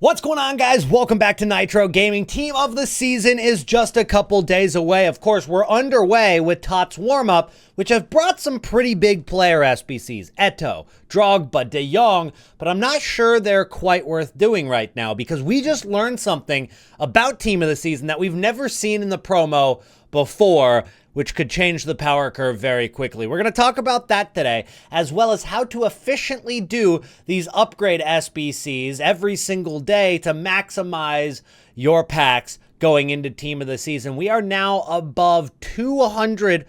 What's going on, guys? Welcome back to Nitro Gaming. Team of the season is just a couple days away. Of course, we're underway with TOTS warm-up, which have brought some pretty big player SBCs. Eto, Drogba, De Jong, but I'm not sure they're quite worth doing right now because we just learned something about Team of the Season that we've never seen in the promo before, which could change the power curve very quickly. We're going to talk about that today, as well as how to efficiently do these upgrade SBCs every single day to maximize your packs going into Team of the Season. We are now above 300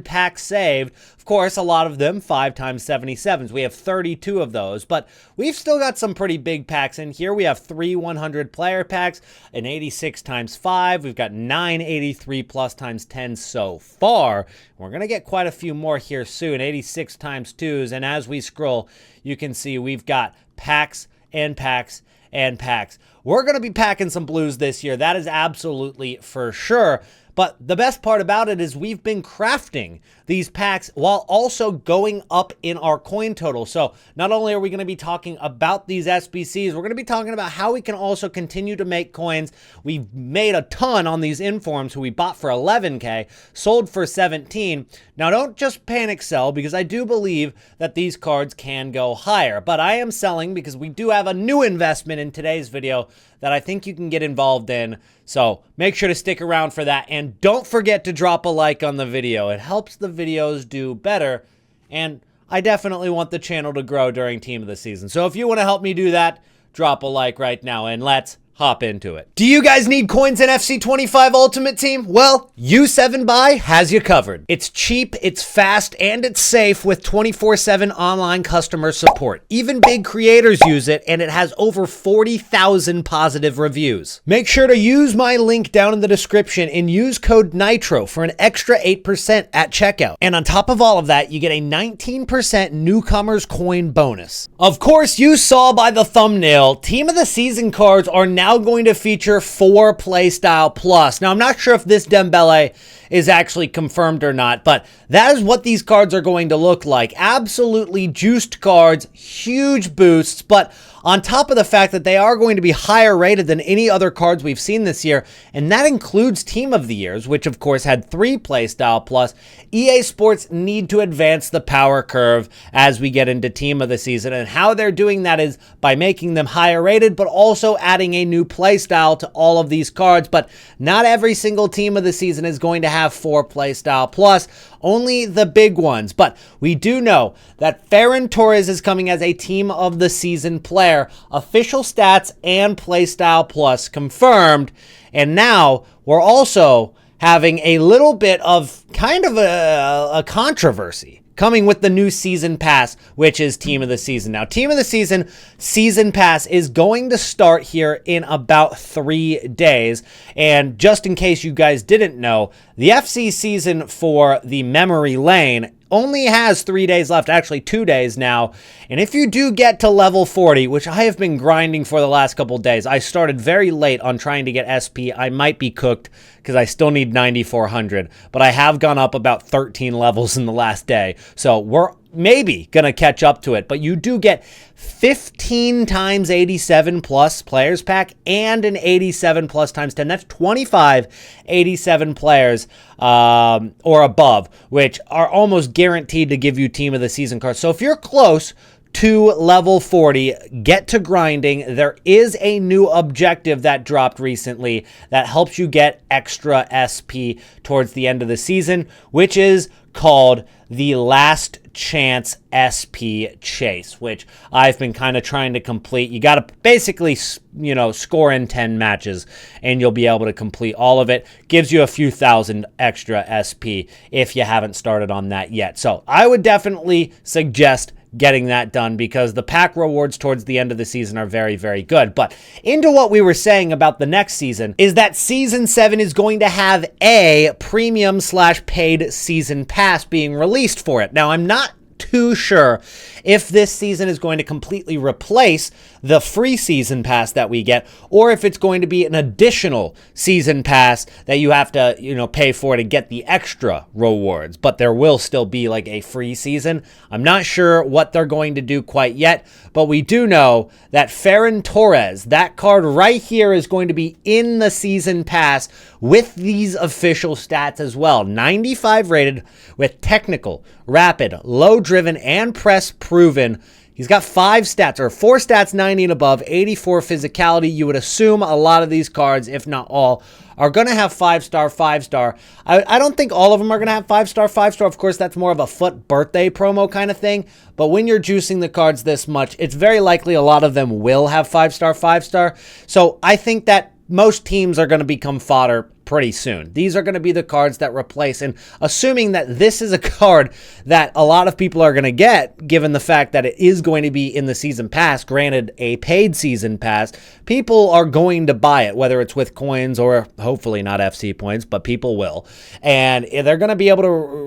packs saved. Of course, a lot of them 5x77s. We have 32 of those, but we've still got some pretty big packs in here. We have 3 100 player packs, an 86x5. We've got 9 83 plus times 10 so far. We're going to get quite a few more here soon, 86x2s. And as we scroll, you can see we've got packs and packs and packs. We're going to be packing some blues this year. That is absolutely for sure. But the best part about it is we've been crafting these packs while also going up in our coin total. So not only are we going to be talking about these SBCs, we're going to be talking about how we can also continue to make coins. We've made a ton on these informs who we bought for 11K, sold for 17. Now don't just panic sell because I do believe that these cards can go higher. But I am selling because we do have a new investment in today's video that I think you can get involved in. So make sure to stick around for that. And don't forget to drop a like on the video. It helps the videos do better. And I definitely want the channel to grow during Team of the Season. So if you want to help me do that, drop a like right now and let's hop into it. Do you guys need coins in FC25 Ultimate Team? Well, U7Buy has you covered. It's cheap, it's fast, and it's safe with 24/7 online customer support. Even big creators use it, and it has over 40,000 positive reviews. Make sure to use my link down in the description and use code NITRO for an extra 8% at checkout. And on top of all of that, you get a 19% newcomers coin bonus. Of course, you saw by the thumbnail, Team of the Season cards are now going to feature 4 playstyle plus. Now, I'm not sure if this Dembele is actually confirmed or not, but that is what these cards are going to look like. Absolutely juiced cards, huge boosts, but on top of the fact that they are going to be higher rated than any other cards we've seen this year, and that includes Team of the Years, which of course had 3 playstyle plus. EA Sports need to advance the power curve as we get into Team of the Season, and how they're doing that is by making them higher rated, but also adding a new playstyle to all of these cards. But not every single Team of the Season is going to have 4 playstyle plus, only the big ones. But we do know that Ferran Torres is coming as a Team of the Season player. Official stats and playstyle plus confirmed. And now we're also having a little bit of kind of a controversy coming with the new season pass, which is Team of the Season. Now, Team of the Season season pass is going to start here in about 3 days. And just in case you guys didn't know, the FC season for the memory lane only has 3 days left, actually 2 days now. And if you do get to level 40, which I have been grinding for the last couple days, I started very late on trying to get SP. I might be cooked because I still need 9,400, but I have gone up about 13 levels in the last day. So we're maybe going to catch up to it, but you do get 15 times 87 plus players pack and an 87 plus times 10. That's 25 87 players or above, which are almost guaranteed to give you Team of the Season cards. So if you're close to level 40, get to grinding. There is a new objective that dropped recently that helps you get extra SP towards the end of the season, which is called the Last Chance SP Chase, which I've been kind of trying to complete. You got to basically, score in 10 matches and you'll be able to complete all of it. Gives you a few thousand extra SP if you haven't started on that yet. So I would definitely suggest getting that done because the pack rewards towards the end of the season are very, very good. But into what we were saying about the next season is that Season 7 is going to have a premium/paid season pass being released for it. Now, I'm not too sure if this season is going to completely replace the free season pass that we get, or if it's going to be an additional season pass that you have to, pay for to get the extra rewards. But there will still be like a free season. I'm not sure what they're going to do quite yet, but we do know that Ferran Torres, that card right here, is going to be in the season pass with these official stats as well. 95 rated with technical, rapid, low driven, and press proven. He's got 4 stats 90 and above, 84 physicality. You would assume a lot of these cards, if not all, are going to have 5-star, 5-star. I don't think all of them are going to have 5-star, 5-star. Of course, that's more of a FUT birthday promo kind of thing. But when you're juicing the cards this much, it's very likely a lot of them will have 5-star, 5-star. So I think that most teams are going to become fodder pretty soon. These are going to be the cards that replace, and assuming that this is a card that a lot of people are going to get, given the fact that it is going to be in the season pass, granted a paid season pass, people are going to buy it, whether it's with coins or hopefully not FC points, but people will. And they're going to be able to,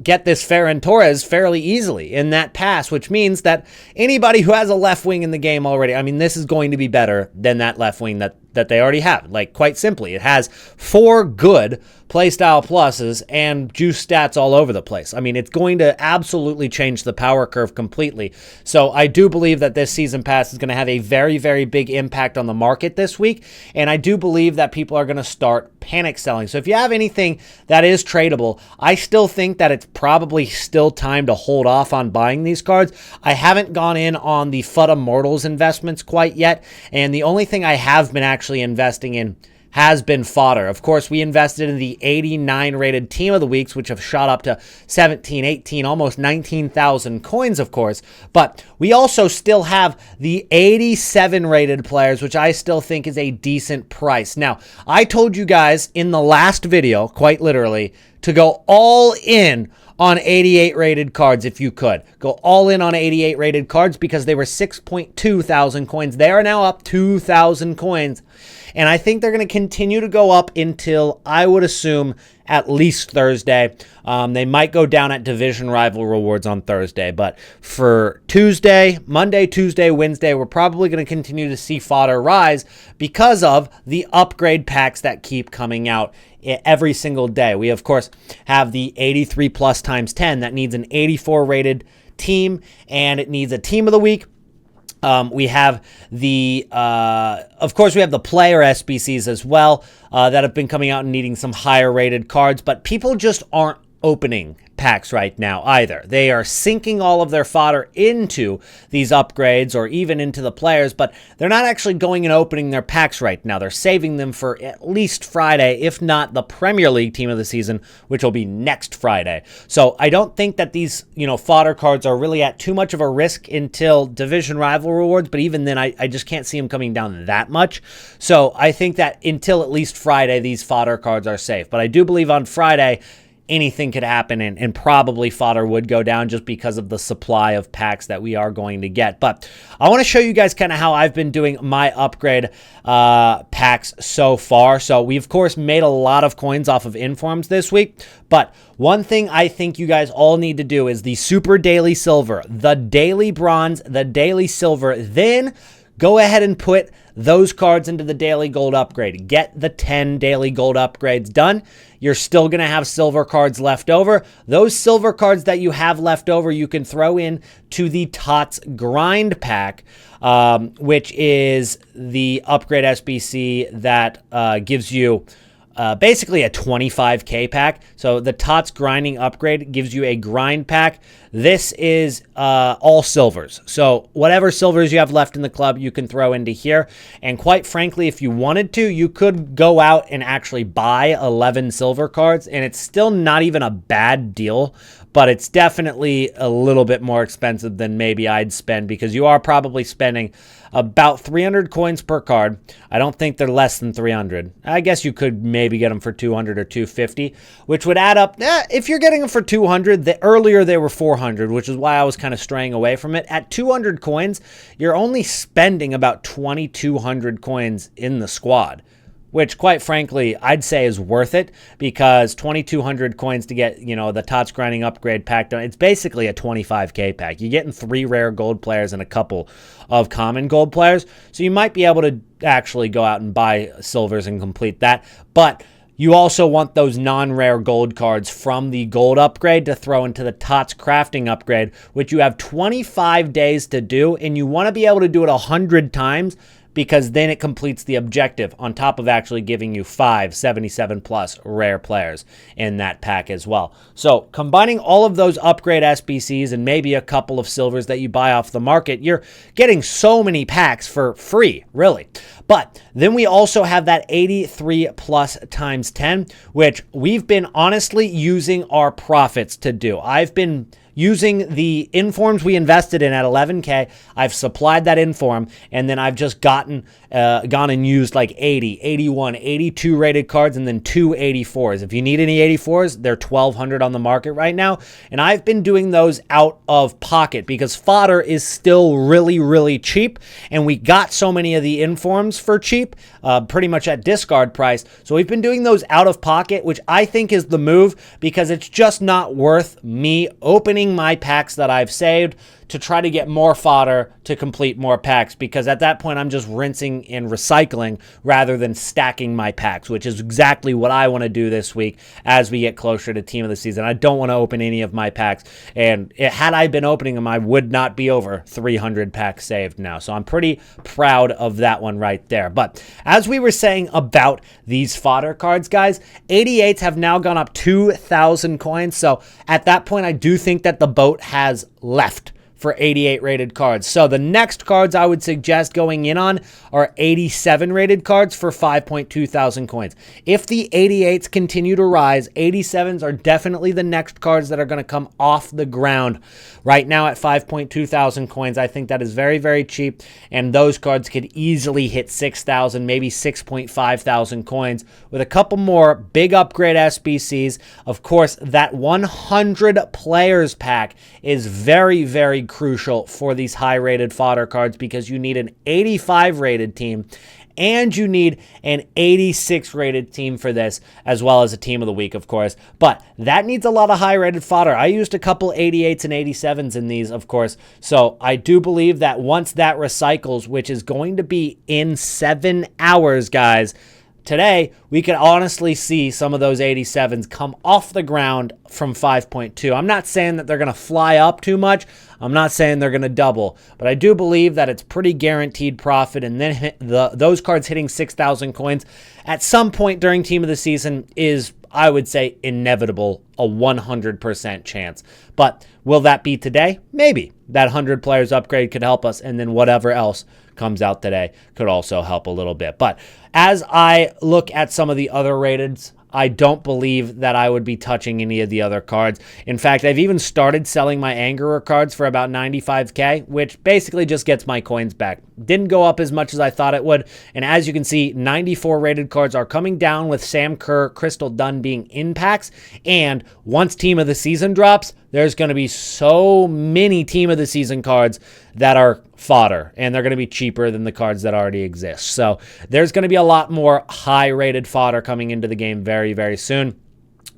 get this Ferran Torres fairly easily in that pass, which means that anybody who has a left wing in the game already, this is going to be better than that left wing that they already have. Like, quite simply, it has 4 good playstyle pluses and juice stats all over the place. It's going to absolutely change the power curve completely. So I do believe that this season pass is going to have a very, very big impact on the market this week. And I do believe that people are going to start panic selling. So if you have anything that is tradable, I still think that it's probably still time to hold off on buying these cards. I haven't gone in on the FUT Immortals investments quite yet. And the only thing I have been actually investing in has been fodder. Of course, we invested in the 89 rated team of the weeks, which have shot up to 17, 18, almost 19,000 coins, of course. But we also still have the 87 rated players, which I still think is a decent price. Now, I told you guys in the last video, quite literally, to go all in on 88 rated cards if you could. Go all in on 88 rated cards because they were 6.2 thousand coins. They are now up 2,000 coins. And I think they're going to continue to go up until, I would assume, at least Thursday. They might go down at division rival rewards on Thursday. But for Monday, Tuesday, Wednesday, we're probably going to continue to see fodder rise because of the upgrade packs that keep coming out every single day. We, of course, have the 83 plus times 10 that needs an 84 rated team, and it needs a team of the week. We have of course, we have the player SBCs as well that have been coming out and needing some higher rated cards, but people just aren't opening packs right now either. They are sinking all of their fodder into these upgrades or even into the players, but they're not actually going and opening their packs right now. They're saving them for at least Friday, if not the Premier League team of the season, which will be next Friday. So I don't think that these, fodder cards are really at too much of a risk until division rival rewards, but even then I just can't see them coming down that much. So I think that until at least Friday, these fodder cards are safe. But I do believe on Friday, anything could happen, and probably fodder would go down just because of the supply of packs that we are going to get. But I want to show you guys kind of how I've been doing my upgrade packs so far. So we, of course, made a lot of coins off of informs this week, but one thing I think you guys all need to do is the Super Daily Silver, the Daily Bronze, the Daily Silver, then go ahead and put those cards into the Daily Gold upgrade. Get the 10 Daily Gold upgrades done. You're still going to have silver cards left over. Those silver cards that you have left over, you can throw in to the TOTS Grind Pack, which is the upgrade SBC that gives you basically a 25k pack. So the TOTS grinding upgrade gives you a grind pack. This is all silvers. So whatever silvers you have left in the club, you can throw into here. And quite frankly, if you wanted to, you could go out and actually buy 11 silver cards, and it's still not even a bad deal, but it's definitely a little bit more expensive than maybe I'd spend, because you are probably spending about 300 coins per card. I don't think they're less than 300. I guess you could maybe get them for 200 or 250, which would add up. If you're getting them for 200, earlier they were 400, which is why I was kind of straying away from it. At 200 coins, you're only spending about 2,200 coins in the squad, which quite frankly, I'd say is worth it because 2,200 coins to get, the TOTS grinding upgrade pack done. It's basically a 25K pack. You're getting 3 rare gold players and a couple of common gold players. So you might be able to actually go out and buy silvers and complete that. But you also want those non-rare gold cards from the gold upgrade to throw into the TOTS crafting upgrade, which you have 25 days to do, and you want to be able to do it 100 times because then it completes the objective on top of actually giving you 5 77 plus rare players in that pack as well. So combining all of those upgrade SBCs and maybe a couple of silvers that you buy off the market, you're getting so many packs for free, really. But then we also have that 83 plus times 10, which we've been honestly using our profits to do. I've been using the informs we invested in at 11K. I've supplied that inform, and then I've just gone and used like 80, 81, 82 rated cards, and then 2 84s. If you need any 84s, they're 1,200 on the market right now, and I've been doing those out of pocket because fodder is still really, really cheap, and we got so many of the informs for cheap, pretty much at discard price. So we've been doing those out of pocket, which I think is the move because it's just not worth me opening my packs that I've saved to try to get more fodder to complete more packs, because at that point I'm just rinsing and recycling rather than stacking my packs, which is exactly what I want to do this week as we get closer to team of the season. I don't want to open any of my packs, and had I been opening them, I would not be over 300 packs saved now. So I'm pretty proud of that one right there. But as we were saying about these fodder cards, guys, 88s have now gone up 2,000 coins. So at that point, I do think that the boat has left for 88 rated cards. So the next cards I would suggest going in on are 87 rated cards for 5.2 thousand coins. If the 88s continue to rise, 87s are definitely the next cards that are going to come off the ground. Right now at 5.2 thousand coins, I think that is very, very cheap, and those cards could easily hit 6,000, maybe 6.5 thousand coins with a couple more big upgrade SBCs. Of course, that 100 players pack is very, very crucial for these high rated fodder cards because you need an 85 rated team and you need an 86 rated team for this, as well as a team of the week, of course. But that needs a lot of high rated fodder. I used a couple 88s and 87s in these, of course. So I do believe that once that recycles, which is going to be in 7 hours, guys, today, we could honestly see some of those 87s come off the ground from 5.2. I'm not saying that they're going to fly up too much. I'm not saying they're going to double, but I do believe that it's pretty guaranteed profit, and then those cards hitting 6,000 coins at some point during team of the season is, I would say, inevitable, a 100% chance. But will that be today? Maybe. That 100 players upgrade could help us, and then whatever else comes out today could also help a little bit. But as I look at some of the other rateds, I don't believe that I would be touching any of the other cards. In fact, I've even started selling my Angerer cards for about 95K, which basically just gets my coins back. Didn't go up as much as I thought it would. And as you can see, 94 rated cards are coming down with Sam Kerr, Crystal Dunn being in packs. And once Team of the Season drops, there's going to be so many Team of the Season cards that are fodder, and they're going to be cheaper than the cards that already exist. So there's going to be a lot more high-rated fodder coming into the game very, very soon.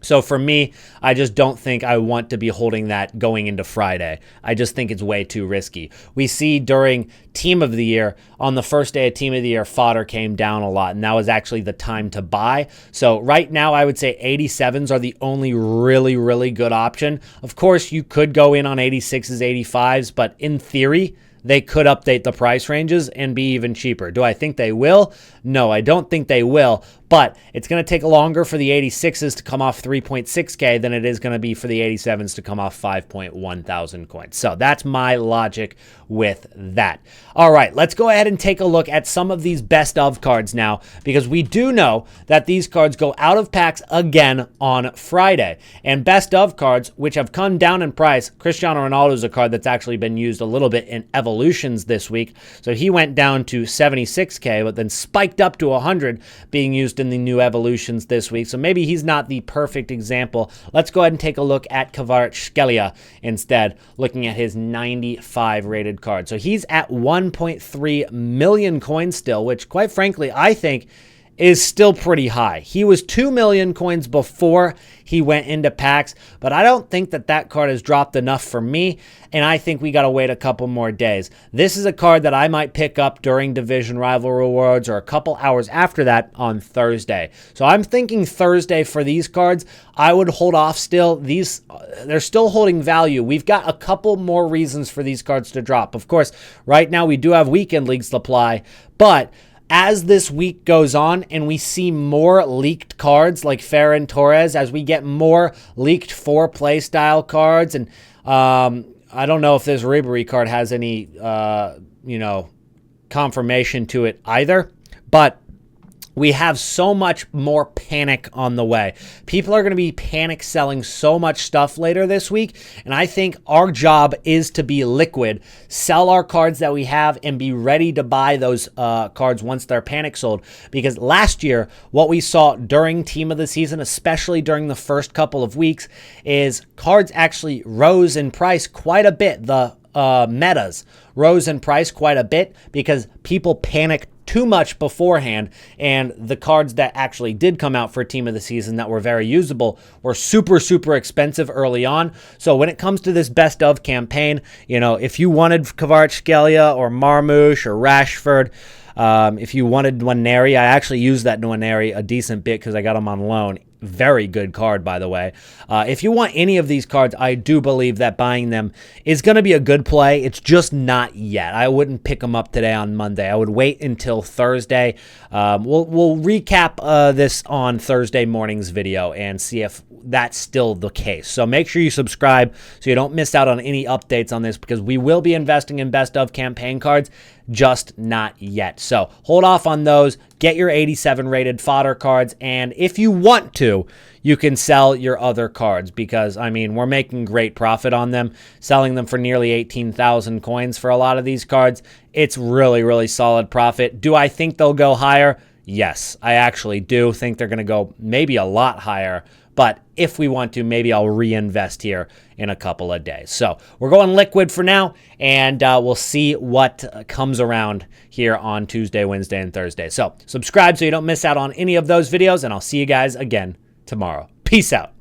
So for me, I just don't think I want to be holding that going into Friday. I just think it's way too risky. We see during Team of the Year, on the first day of Team of the Year, fodder came down a lot, and that was actually the time to buy. So right now, I would say 87s are the only really, really good option. Of course, you could go in on 86s, 85s, but in theory, they could update the price ranges and be even cheaper. Do I think they will? No, I don't think they will, but it's going to take longer for the 86s to come off 3.6K than it is going to be for the 87s to come off 5.1 thousand coins. So that's my logic with that. All right, let's go ahead and take a look at some of these best of cards now, because we do know that these cards go out of packs again on Friday. And best of cards, which have come down in price, Cristiano Ronaldo is a card that's actually been used a little bit in evolutions this week. So he went down to 76K, but then spiked up to 100, being used in the new evolutions this week. So maybe he's not the perfect example. Let's go ahead and take a look at Kvaratskhelia instead, looking at his 95 rated card. So he's at 1.3 million coins still, which quite frankly, I think is still pretty high. He was 2 million coins before he went into packs, but I don't think that card has dropped enough for me, and I think we got to wait a couple more days. This is a card that I might pick up during Division Rival Rewards or a couple hours after that on Thursday. So I'm thinking Thursday for these cards. I would hold off still. They're still holding value. We've got a couple more reasons for these cards to drop. Of course, right now we do have weekend league supply, but as this week goes on and we see more leaked cards like Ferran Torres, as we get more leaked 4-play style cards, and I don't know if this Ribery card has any, confirmation to it either, but we have so much more panic on the way. People are going to be panic selling so much stuff later this week, and I think our job is to be liquid, sell our cards that we have, and be ready to buy those cards once they're panic sold. Because last year, what we saw during Team of the Season, especially during the first couple of weeks, is cards actually rose in price quite a bit. The metas rose in price quite a bit because people panicked too much beforehand, and the cards that actually did come out for Team of the Season that were very usable were super, super expensive early on. So when it comes to this best of campaign, if you wanted Kvaratskhelia or Marmoush or Rashford, if you wanted Nwaneri, I actually used that Nwaneri a decent bit because I got him on loan. Very good card, by the way. If you want any of these cards, I do believe that buying them is going to be a good play. It's just not yet. I wouldn't pick them up today on Monday. I would wait until Thursday. We'll recap this on Thursday morning's video and see if that's still the case. So make sure you subscribe so you don't miss out on any updates on this, because we will be investing in best of campaign cards, just not yet. So hold off on those. Get your 87 rated fodder cards, and if you want to, you can sell your other cards, because we're making great profit on them, selling them for nearly 18,000 coins for a lot of these cards. It's really, really solid profit. Do I think they'll go higher? Yes, I actually do think they're going to go maybe a lot higher. But if we want to, maybe I'll reinvest here in a couple of days. So we're going liquid for now, and we'll see what comes around here on Tuesday, Wednesday, and Thursday. So subscribe so you don't miss out on any of those videos, and I'll see you guys again tomorrow. Peace out.